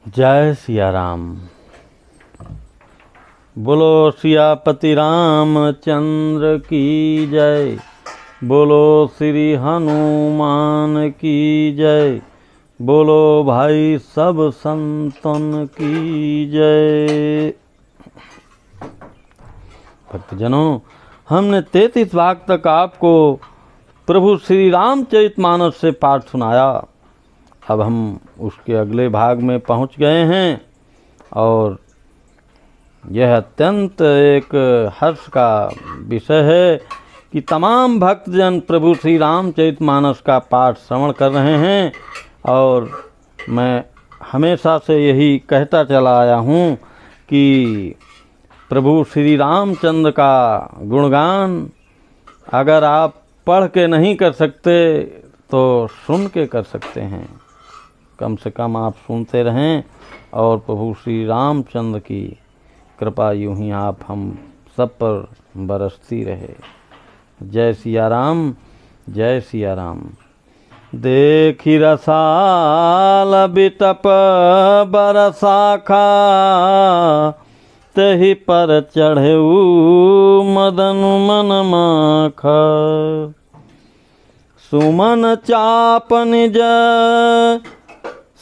जय सिया राम। बोलो सियापति रामचंद्र की जय। बोलो श्री हनुमान की जय। बोलो भाई सब संतन की जय। भक्तजनों, हमने 33 भाग तक आपको प्रभु श्री रामचरितमानस से पाठ सुनाया। अब हम उसके अगले भाग में पहुंच गए हैं और यह अत्यंत एक हर्ष का विषय है कि तमाम भक्तजन प्रभु श्री रामचरितमानस का पाठ श्रवण कर रहे हैं। और मैं हमेशा से यही कहता चला आया हूँ कि प्रभु श्री रामचंद्र का गुणगान अगर आप पढ़ के नहीं कर सकते तो सुन के कर सकते हैं। कम से कम आप सुनते रहें और प्रभु श्री रामचंद्र की कृपा यूं ही आप हम सब पर बरसती रहे। जय सिया राम, जय सिया राम। देखी रसाल बिटप बरसाखा, तही पर चढ़ेऊ मदन मन माखा। सुमन चाप निज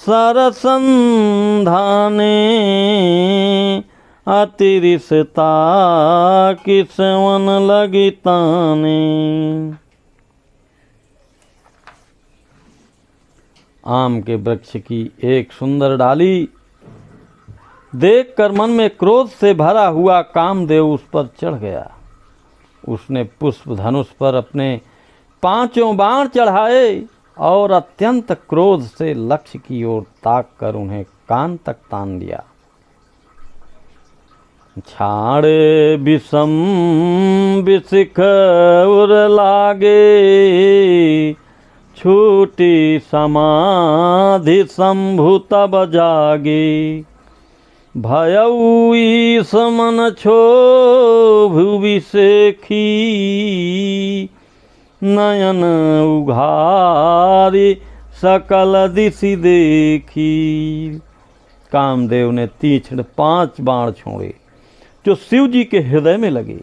सरसंधाने, अतिरिसता किसवन लगी ताने। आम के वृक्ष की एक सुंदर डाली देखकर मन में क्रोध से भरा हुआ कामदेव उस पर चढ़ गया। उसने पुष्प धनुष पर अपने 5 बाण चढ़ाए और अत्यंत क्रोध से लक्ष्य की ओर ताक कर उन्हें कान तक तान लिया। छाड़े विषम विशिख उर लागे, छूटी समाधि शंभु तब जागे। भयऊ ईश मन क्षोभु सेखी, नयन उघारी सकल दिशि देखी। कामदेव ने तीक्ष्ण 5 बाण छोड़े जो शिव जी के हृदय में लगे।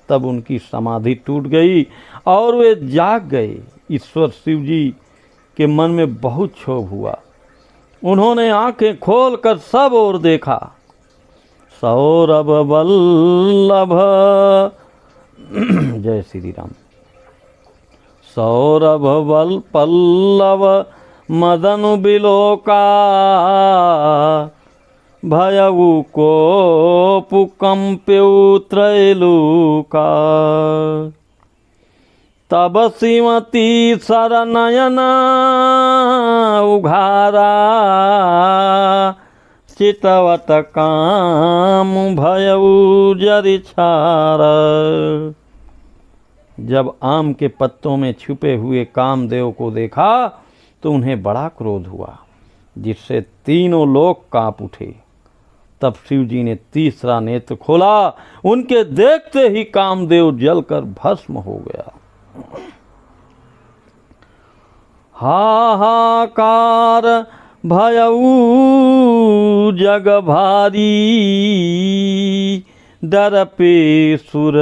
तब उनकी समाधि टूट गई और वे जाग गए। ईश्वर शिव जी के मन में बहुत क्षोभ हुआ। उन्होंने आंखें खोलकर सब ओर देखा। सौरभ वल्लभ जय श्री राम। सौरभ बल पल्लव मदन बिलोका, भयऊ कोपु कंप्यु त्रैलोका। तब श्रीमती सरनयन उघारा, चितवत काम भयऊ जरिछारा। जब आम के पत्तों में छुपे हुए कामदेव को देखा तो उन्हें बड़ा क्रोध हुआ, जिससे तीनों लोग कांप उठे। तब शिव जी ने तीसरा नेत्र खोला। उनके देखते ही कामदेव जलकर भस्म हो गया। हाहाकार भयऊ जग भारी, डर पे सुर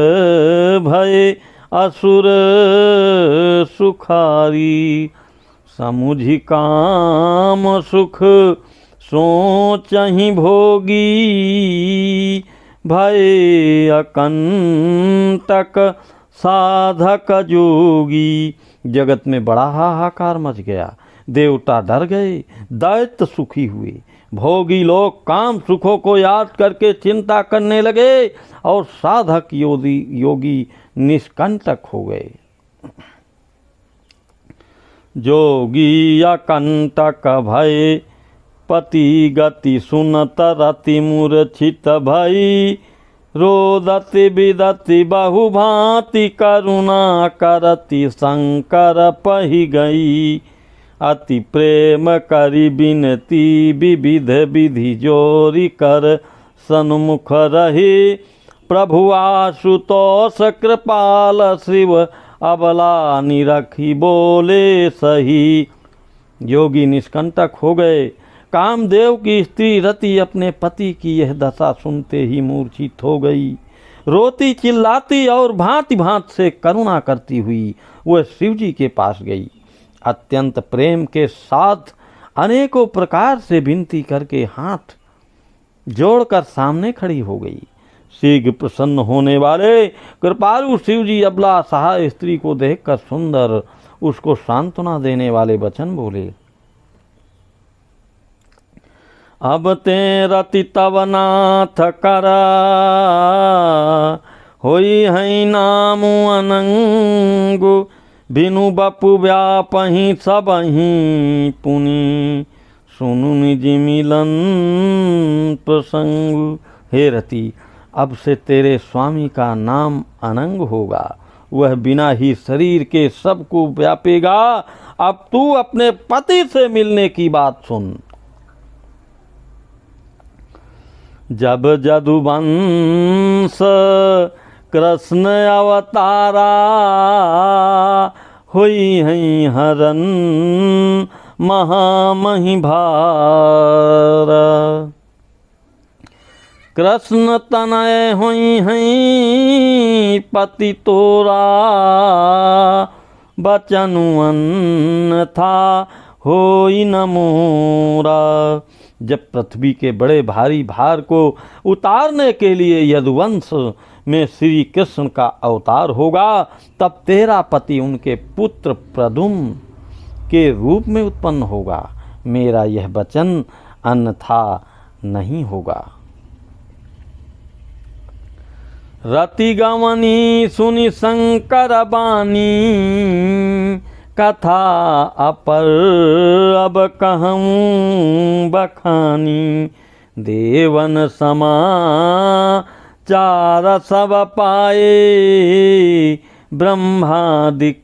भय असुर सुखारी। समुझि काम सुख सोचहि भोगी, भय अकंटक साधक जोगी। जगत में बड़ा हाहाकार मच गया। देवता डर गए, दैत्य सुखी हुए। भोगी लोग काम सुखों को याद करके चिंता करने लगे और साधक योगी निष्कंटक हो गए। जोगी अकंटक भय पति गति सुनत रति मूर्छित भई। रोदति विदति बहुभांति करुणा करति शंकर पहि गई। अति प्रेम करि बिनती विविध विधि जोरी कर सन्मुख रही। प्रभु आशुतोष कृपाल शिव अबला निरखी बोले सही। योगी निष्कंटक हो गए। कामदेव की स्त्री रति अपने पति की यह दशा सुनते ही मूर्छित हो गई। रोती चिल्लाती और भांति भांति से करुणा करती हुई वह शिवजी के पास गई। अत्यंत प्रेम के साथ अनेकों प्रकार से विनती करके हाथ जोड़कर सामने खड़ी हो गई। शीघ्र प्रसन्न होने वाले कृपालु शिवजी अबला सहाय स्त्री को देखकर सुंदर उसको सांत्वना देने वाले वचन बोले। अब ते रति तव नाथ करा होई है नाम अनंगु बिनु बपु व्यापहि सबहि पुनि सुनु निज मिलन प्रसंग। हे रति, अब से तेरे स्वामी का नाम अनंग होगा, वह बिना ही शरीर के सबको व्यापेगा। अब तू अपने पति से मिलने की बात सुन। जब जदुवंश कृष्ण अवतारा हुई है हरन महामहि भार। कृष्ण तनय हुई हैं पति तोरा बचनुअन था होई न मोरा। जब पृथ्वी के बड़े भारी भार को उतारने के लिए यदुवंश में श्री कृष्ण का अवतार होगा, तब तेरा पति उनके पुत्र प्रद्युम्न के रूप में उत्पन्न होगा। मेरा यह वचन अन्यथा नहीं होगा। रति गवनी सुनि शंकर बानी कथा अपर अब कहूँ बखानी। देवन समाचार सब पाए ब्रह्मादिक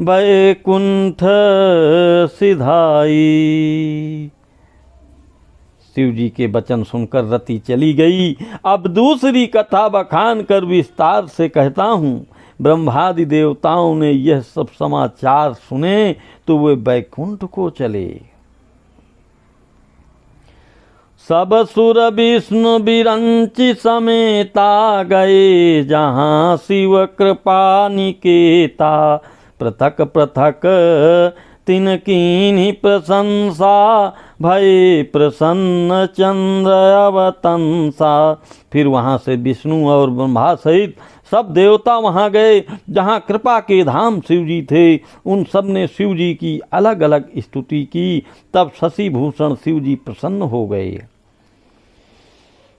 वैकुंठ सिधाई। शिव जी के वचन सुनकर रति चली गई। अब दूसरी कथा बखान कर विस्तार से कहता हूँ। ब्रह्मादि देवताओं ने यह सब समाचार सुने तो वे वैकुंठ को चले। सब सुर विष्णु विरंचि समेता गए जहाँ शिव कृपा निकेता। पृथक पृथक तिन कीन्ही प्रशंसा भय प्रसन्न चंद्र अवतंसा। फिर वहाँ से विष्णु और ब्रह्मा सहित सब देवता वहाँ गए जहाँ कृपा के धाम शिव जी थे। उन सब ने शिव जी की अलग अलग स्तुति की। तब शशि भूषण शिव जी प्रसन्न हो गए।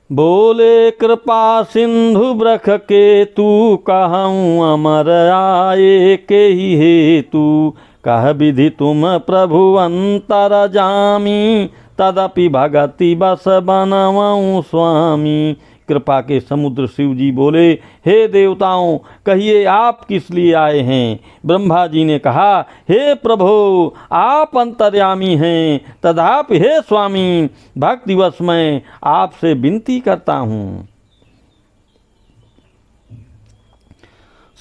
बोले कृपा सिंधु ब्रख के तू कहूँ अमर आए के ही हेतु। कह विधि तुम प्रभु अंतर जामी तदपि भगति बस बनवाऊँ स्वामी। कृपा के समुद्र शिव जी बोले, हे देवताओं, कहिए आप किस लिए आए हैं। ब्रह्मा जी ने कहा, हे प्रभु, आप अंतर्यामी हैं, तथापि हे स्वामी, भक्तिवश मैं आपसे विनती करता हूँ।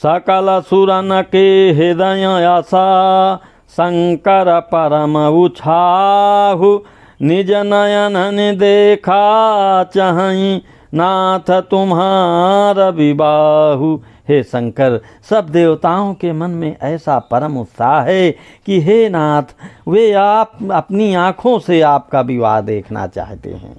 सकल सुरन के हृदय आशा शंकर परम उछाहु। निज नयन देखा चाहि नाथ तुम्हारा विबाहु। हे शंकर, सब देवताओं के मन में ऐसा परम उत्साह है कि हे नाथ, वे आप अपनी आँखों से आपका विवाह देखना चाहते हैं।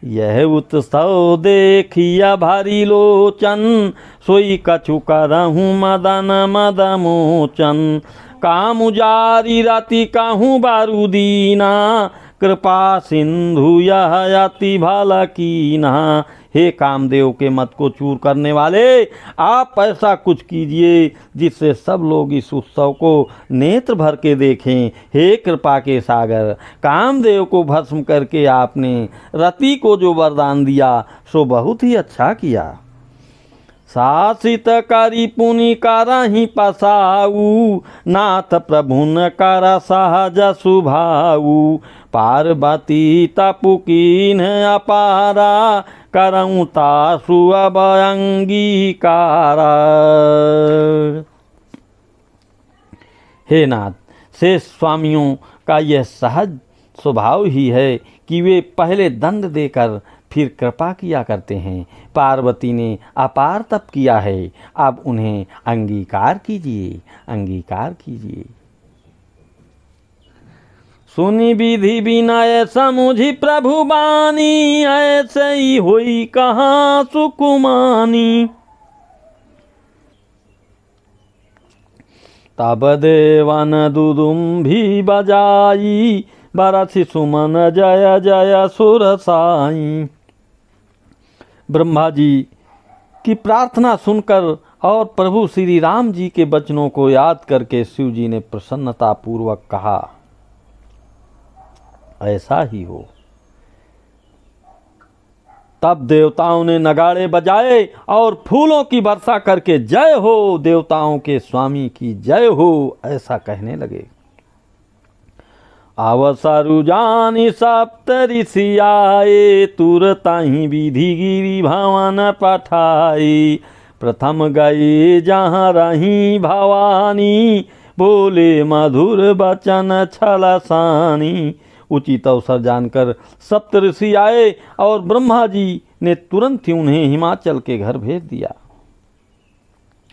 यह उत्सव देखिया भारी लोचन सोई कछु करहूँ मदन मद मोचन। काम उजारी राति कहूँ बारूदीना कृपा सिंधु यह अति भला कीना। हे कामदेव के मत को चूर करने वाले, आप ऐसा कुछ कीजिए जिससे सब लोग इस उत्सव को नेत्र भर के देखें। हे कृपा के सागर, कामदेव को भस्म करके आपने रति को जो वरदान दिया सो बहुत ही अच्छा किया। शासित करी पुनि करहि पसाऊ नाथ प्रभुन कर सहज सुभाऊ। पार्वती तपु कीन अपारा करऊँ तासु अब अंगीकारा। हे नाथ, शेष स्वामियों का यह सहज स्वभाव ही है कि वे पहले दंड देकर फिर कृपा किया करते हैं। पार्वती ने अपार तप किया है, अब उन्हें अंगीकार कीजिए, अंगीकार कीजिए। सुनी विधि विनय समुझी प्रभु बानी, ऐसे ही हुई कहाँ सुकुमानी। तब देवन दुदुम्भी बजाई, बरसी सुमन जय जय सुर साई। ब्रह्मा जी की प्रार्थना सुनकर और प्रभु श्री राम जी के वचनों को याद करके शिव जी ने प्रसन्नता पूर्वक कहा, ऐसा ही हो। तब देवताओं ने नगाड़े बजाए और फूलों की वर्षा करके जय हो, देवताओं के स्वामी की जय हो, ऐसा कहने लगे। अवसरु जानी सप्त ऋषि आए, तुरताहि विधि गिरि भवन पठाई। प्रथम गए जहाँ रही भवानी, बोले मधुर वचन छलसानी। उचित अवसर जानकर सप्त ऋषि आए और ब्रह्मा जी ने तुरंत ही उन्हें हिमाचल के घर भेज दिया।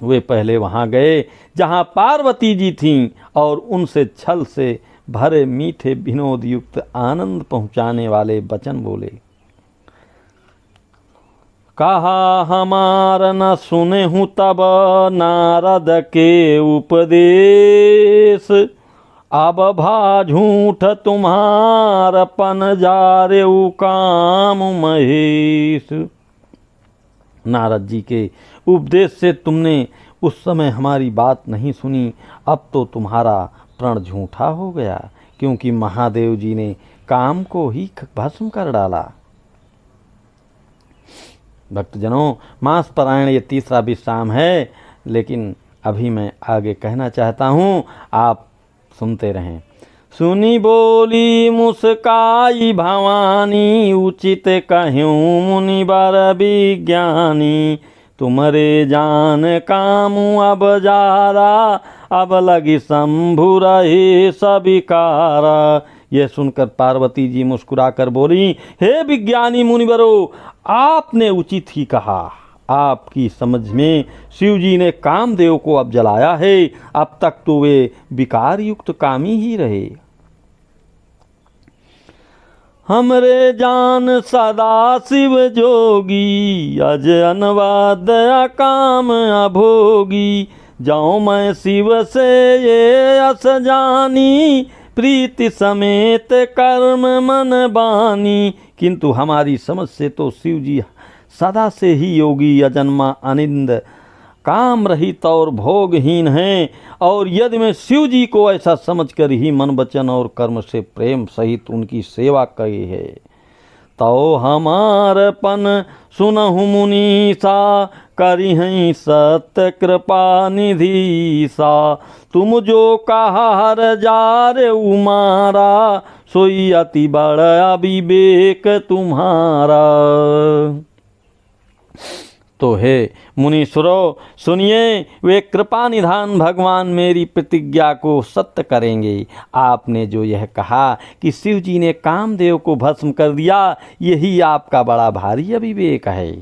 वे पहले वहां गए जहां पार्वती जी थीं और उनसे छल से भरे मीठे विनोद युक्त आनंद पहुंचाने वाले वचन बोले। कहा हमार न सुने हूँ तब नारद के उपदेश, अब भा झूठ तुम्हार पन जारे काम महेश। नारद जी के उपदेश से तुमने उस समय हमारी बात नहीं सुनी, अब तो तुम्हारा प्रण झूठा हो गया, क्योंकि महादेव जी ने काम को ही भस्म कर डाला। भक्तजनों, मास पारायण ये तीसरा विश्राम है, लेकिन अभी मैं आगे कहना चाहता हूँ, आप सुनते रहें। सुनी बोली मुस्काई भवानी, उचित कहूँ मुनिवर विज्ञानी। तुमरे जान कामू अब जारा, अब लगी शंभु रहे सबिकारा। यह सुनकर पार्वती जी मुस्कुराकर बोली, हे विज्ञानी मुनिवरों, आपने उचित ही कहा। आपकी समझ में शिव जी ने कामदेव को अब जलाया है, अब तक तो वे विकार युक्त कामी ही रहे। हमरे जान सदा शिव जोगी, अज अनवाद काम अभोगी। जाऊं मैं शिव से ये अस जानी, प्रीति समेत कर्म मन बानी। किंतु हमारी समझ से तो शिव जी सदा से ही योगी, अजन्मा, अनिंद, काम रहित और भोगहीन हैं। और यदि मैं शिव जी को ऐसा समझकर ही मन वचन और कर्म से प्रेम सहित उनकी सेवा की है, तो हमारपन सुनहु मुनीसा, करी हैं सत्य कृपा निधि सा। तुम जो कहा हर जार उमारा, सोई अति बड़ा विवेक तुम्हारा। तो हे मुनीश्वरों, सुनिए, वे कृपा निधान भगवान मेरी प्रतिज्ञा को सत्य करेंगे। आपने जो यह कहा कि शिव जी ने कामदेव को भस्म कर दिया, यही आपका बड़ा भारी अविवेक है।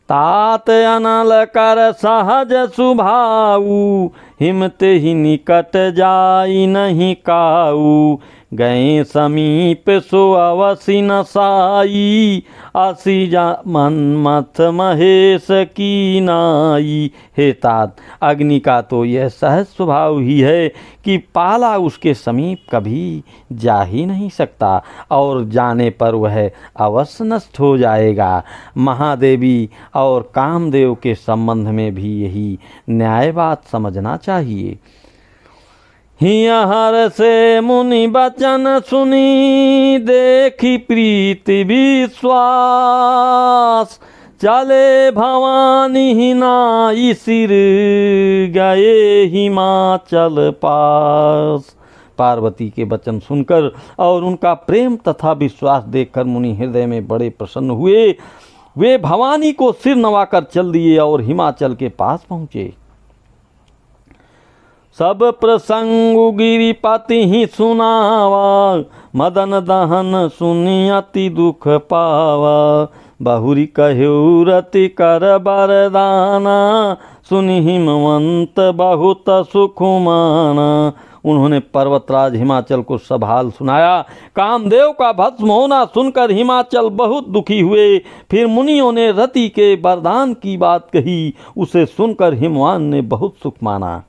तात अनल कर सहज सुभाऊ, हिमत ही निकट जाई नहीं काऊ। गए समीप सो अवसि न साई, असी जा मन्मथ महेश की नाई। हे तात, अग्नि का तो यह सहज स्वभाव ही है कि पाला उसके समीप कभी जा ही नहीं सकता, और जाने पर वह अवश्य नष्ट हो जाएगा। महादेवी और कामदेव के संबंध में भी यही न्याय बात समझना चाहिए। हियहर से मुनि बचन सुनी, देखी प्रीति विश्वास। चले भवानी ही नाई सिर, गए हिमाचल पास। पार्वती के वचन सुनकर और उनका प्रेम तथा विश्वास देखकर मुनि हृदय में बड़े प्रसन्न हुए। वे भवानी को सिर नवाकर चल दिए और हिमाचल के पास पहुँचे। सब प्रसंग गिरिपति ही सुनावा, मदन दहन सुनी अति दुख पावा। बहुरी कहु रति कर बरदाना, सुनि हिमवंत बहुत सुख माना। उन्होंने पर्वतराज हिमाचल को सब हाल सुनाया। कामदेव का भस्म होना सुनकर हिमाचल बहुत दुखी हुए। फिर मुनियों ने रति के वरदान की बात कही। उसे सुनकर हिमवान ने बहुत सुख माना।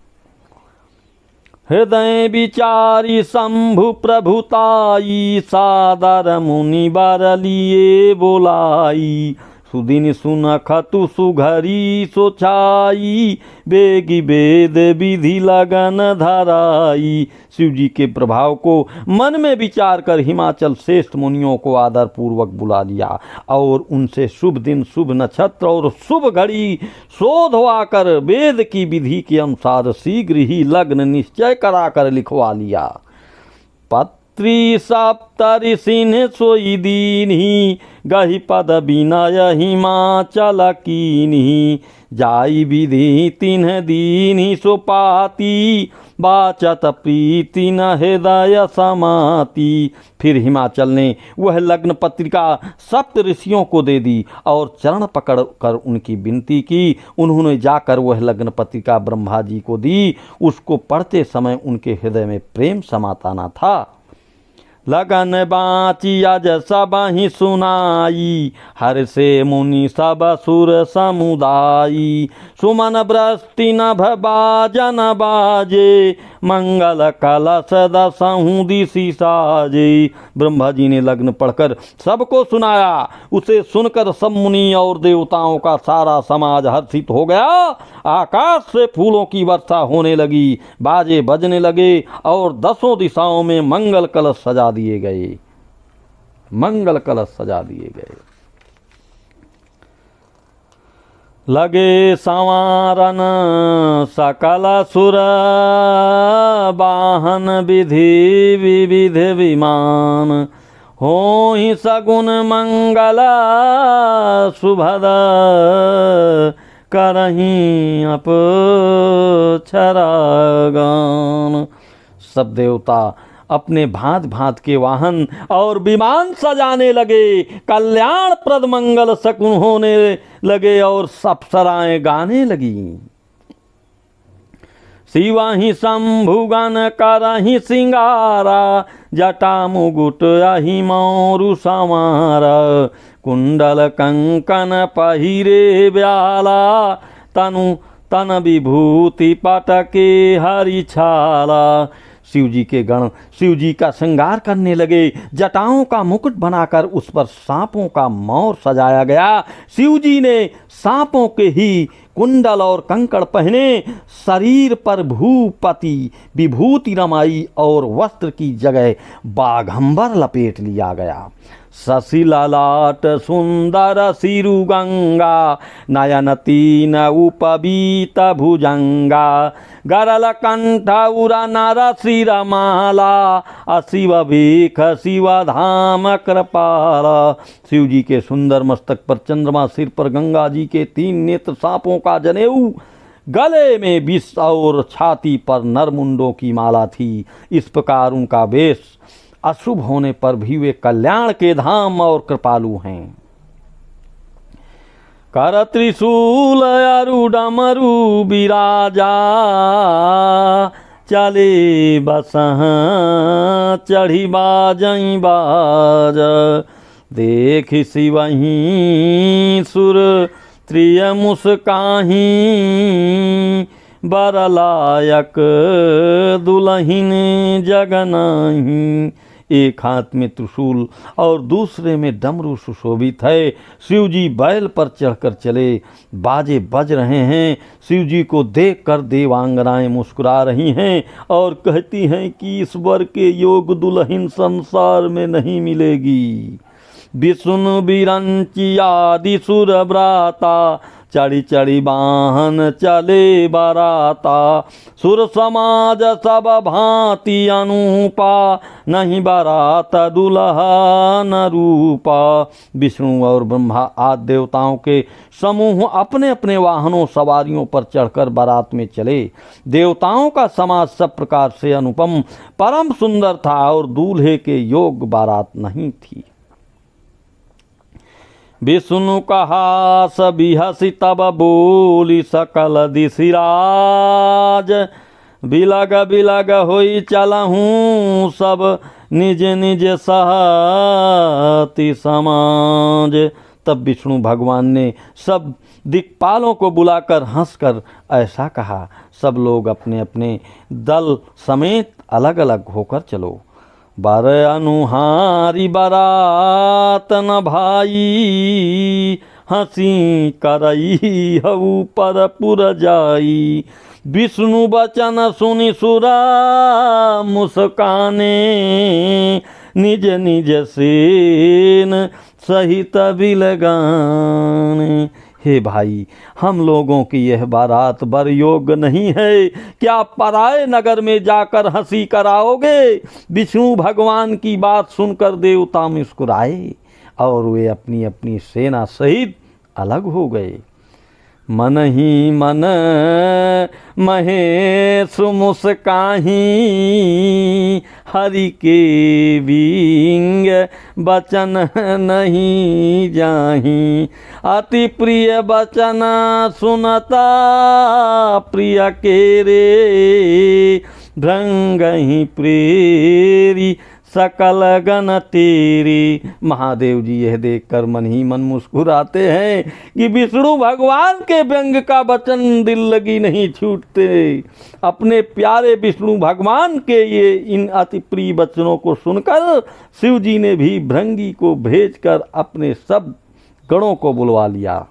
हृदय विचारी शंभु प्रभुताई, सादर मुनि बर लिए बोलाई। सुदिन सुनखतु सुघरी सोचाई, बेगी वेद विधि लगन धराई। शिव जी के प्रभाव को मन में विचार कर हिमाचल श्रेष्ठ मुनियों को आदर पूर्वक बुला लिया और उनसे शुभ दिन, शुभ नक्षत्र और शुभ घड़ी शोधवा कर वेद की विधि के अनुसार शीघ्र ही लग्न निश्चय कराकर लिखवा लिया। त्रिसप्तऋषिन् सोई दीन्हि, गहि पद विनय हिमाचल कीन्हि। जाई विधि तिन्ह दीन्हि सुपाति, बाचत प्रीति न हृदय समाति। फिर हिमाचल ने वह लग्न पत्रिका सप्त ऋषियों को दे दी और चरण पकड़ कर उनकी विनती की। उन्होंने जाकर वह लग्न पत्रिका ब्रह्मा जी को दी। उसको पढ़ते समय उनके हृदय में प्रेम समाता न था। लगन बाची अज सब ही सुनाई, हर से मुनि सब सुर समुदायी। सुमन वृष्टि नभ बाजन बाजे, मंगल कलश दसहु दिशि साजे। ब्रह्मा जी ने लग्न पढ़कर सबको सुनाया। उसे सुनकर सब मुनि और देवताओं का सारा समाज हर्षित हो गया। आकाश से फूलों की वर्षा होने लगी, बाजे बजने लगे और दसों दिशाओं में मंगल कलश सजा दिए गए। मंगल कलश सजा दिए गए। लगे संवारन सकल सुर, वाहन विधि विविध विमान। होहि सगुन मंगल सुभद, करहीं अपक्षरागान। सब देवता अपने भांत भांत के वाहन और विमान सजाने लगे। कल्याणप्रद मंगल शकुन होने लगे और अप्सराएं गाने लगी। शिवहि शंभुगन करहि सिंगारा, जटा मुकुट अहि मौरु समारा। कुंडल कंकन पहिरे ब्याला, तनु तन विभूति पटके हरि छाला। शिव जी के गण शिव जी का श्रृंगार करने लगे। जटाओं का मुकुट बनाकर उस पर सांपों का मौर सजाया गया। शिव जी ने सांपों के ही कुंडल और कंकड़ पहने, शरीर पर भूपति विभूति रमाई और वस्त्र की जगह बाघंबर लपेट लिया गया। शशि ललाट सुंदर सिरु गंगा, नयन तीन उपबीत भुजंगा। गरल कंठ उरा नर सिर माला, अशिव भीख शिव धाम कृपाला। शिव जी के सुंदर मस्तक पर चंद्रमा, सिर पर गंगा जी के 3 नेत्र, सांपों का जनेऊ, गले में विष और छाती पर नरमुंडों की माला थी। इस प्रकार उनका वेश अशुभ होने पर भी वे कल्याण के धाम और कृपालु हैं। कर त्रिशूल अरु डमरु बिराजा, चले बसह चढ़ी बाजई बाज। देख शिवही सुर त्रिय मुस्काही, बरलायक दुलहिन जगनाही। एक हाथ में त्रिशूल और दूसरे में डमरू सुशोभित है। शिव जी बैल पर चढ़कर चले, बाजे बज रहे हैं। शिव जी को देखकर देवांगनाएं मुस्कुरा रही हैं और कहती हैं कि इस वर के योग दुल्हन संसार में नहीं मिलेगी। विष्णु बिरंची आदि सुर ब्राता, चढ़ी चढ़ी वाहन चले बराता, सुर समाज सब भांति अनुपा, नहीं बारात दुल्हा न रूपा। विष्णु और ब्रह्मा आदि देवताओं के समूह अपने अपने वाहनों सवारियों पर चढ़कर बारात में चले। देवताओं का समाज सब प्रकार से अनुपम परम सुंदर था और दूल्हे के योग्य बारात नहीं थी। विष्णु कहा सभी हसी तब बोली सकल दिशिराज, बिलग बिलग होई चलहूँ सब निज निज सहती समाज। तब विष्णु भगवान ने सब दिक्पालों को बुलाकर हंसकर ऐसा कहा, सब लोग अपने अपने दल समेत अलग अलग होकर चलो। बारह अनुहारी बारात न भाई, हंसी करई हऊ पर पुर जाई। विष्णु बचन सुनि सुरा मुस्काने, निज निज सेन सहित बिलगाने। हे भाई, हम लोगों की यह बारात बर योग्य नहीं है, क्या पराए नगर में जाकर हंसी कराओगे? विष्णु भगवान की बात सुनकर देवता मुस्कुराए और वे अपनी अपनी सेना सहित अलग हो गए। मन ही मन महेश मुस्काही, हरि के बिंग बचन नहीं जाही। अति प्रिय बचन सुनता प्रिय के रे, भृंगहि प्रेरी सकल गण तेरी। महादेव जी यह देखकर मन ही मन मुस्कुराते हैं कि विष्णु भगवान के व्यंग का वचन दिल लगी नहीं छूटते। अपने प्यारे विष्णु भगवान के ये इन अति प्रिय वचनों को सुनकर शिव जी ने भी भृंगी को भेजकर अपने सब गणों को बुलवा लिया।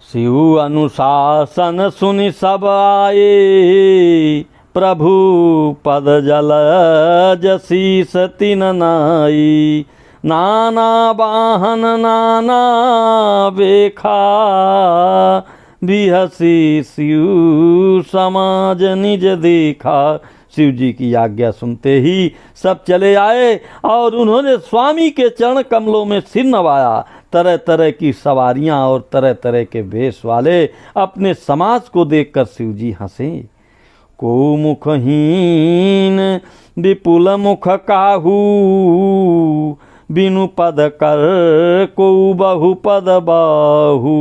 शिव अनुशासन सुनि सब आए, प्रभु पद जल जसी सतिन नाई। नाना वाहन नाना बेखा, बिहसी शिव समाज निज देखा। शिव जी की आज्ञा सुनते ही सब चले आए और उन्होंने स्वामी के चरण कमलों में सिर नवाया। तरह तरह की सवारियां और तरह तरह के वेश वाले अपने समाज को देखकर शिव जी हंसे। को मुखहीन विपुल मुख काहू, बिनु पद कर को बहु पद बाहू।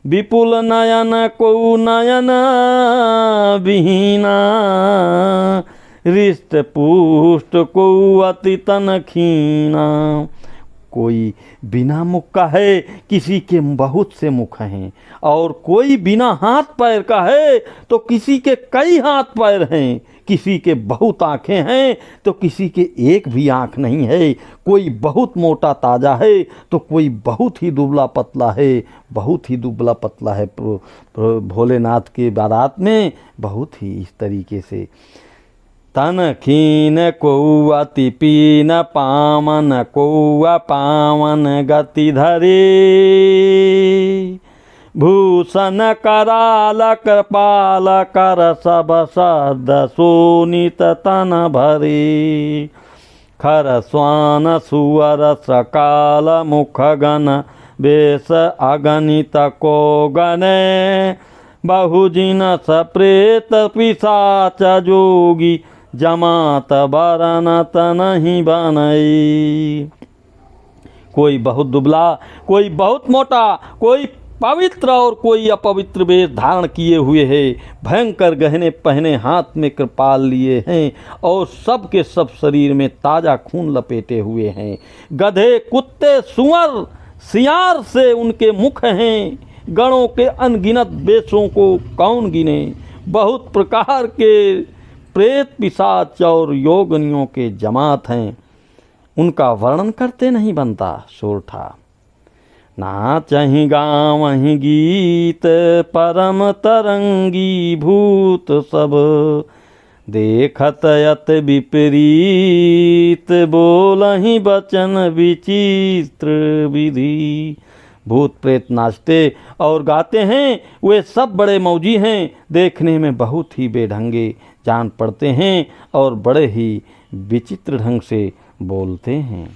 विपुल नयन को नयन विहीना, हृष्ट पुष्ट को अति तन खीना। कोई बिना मुख का है, किसी के बहुत से मुख हैं, और कोई बिना हाथ पैर का है तो किसी के कई हाथ पैर हैं। किसी के बहुत आँखें हैं तो किसी के एक भी आँख नहीं है। कोई बहुत मोटा ताजा है तो कोई बहुत ही दुबला पतला है, बहुत ही दुबला पतला है। भोलेनाथ के बारात में बहुत ही इस तरीके से तन खीन को अति पीन पावन को पावन गति धरे। भूषण कराल कृपाल कर सब सद सोनित तन भरे। खर स्वान सुअर सकाल मुख गण बेस अगणित को गणे। बहुजिन सप्रेत पिशाच जोगी जमात बरनत नहीं बनई। कोई बहुत दुबला, कोई बहुत मोटा, कोई पवित्र और कोई अपवित्र वेश धारण किए हुए है, भयंकर गहने पहने, हाथ में कृपाल लिए हैं और सब के सब शरीर में ताज़ा खून लपेटे हुए हैं। गधे, कुत्ते, सुअर, सियार से उनके मुख हैं। गणों के अनगिनत वेशों को कौन गिने। बहुत प्रकार के प्रेत, पिशाच और योगनियों के जमात हैं, उनका वर्णन करते नहीं बनता। सोरठा नाचहि गावहि गीत, परम तरंगी भूत सब। देखत यत विपरीत, बोलहि बचन विचित्र विधि। भूत प्रेत नाचते और गाते हैं, वे सब बड़े मौजी हैं, देखने में बहुत ही बेढंगे जान पड़ते हैं और बड़े ही विचित्र ढंग से बोलते हैं।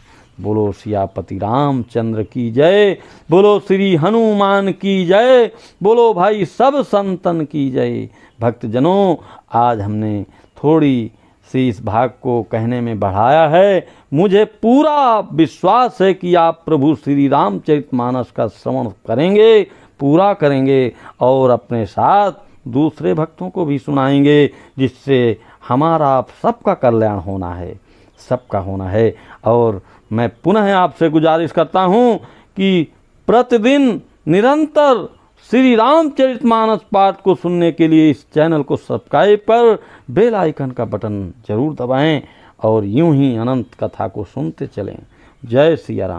बोलो सियापति रामचंद्र की जय, बोलो श्री हनुमान की जय, बोलो भाई सब संतन की जय। भक्तजनों, आज हमने थोड़ी सी इस भाग को कहने में बढ़ाया है। मुझे पूरा विश्वास है कि आप प्रभु श्री रामचरितमानस का श्रवण करेंगे, पूरा करेंगे और अपने साथ दूसरे भक्तों को भी सुनाएंगे, जिससे हमारा आप सबका कल्याण होना है, सबका होना है। और मैं पुनः आपसे गुजारिश करता हूँ कि प्रतिदिन निरंतर श्री रामचरितमानस पाठ को सुनने के लिए इस चैनल को सब्सक्राइब कर बेल आइकन का बटन जरूर दबाएं और यूं ही अनंत कथा को सुनते चलें। जय सिया राम।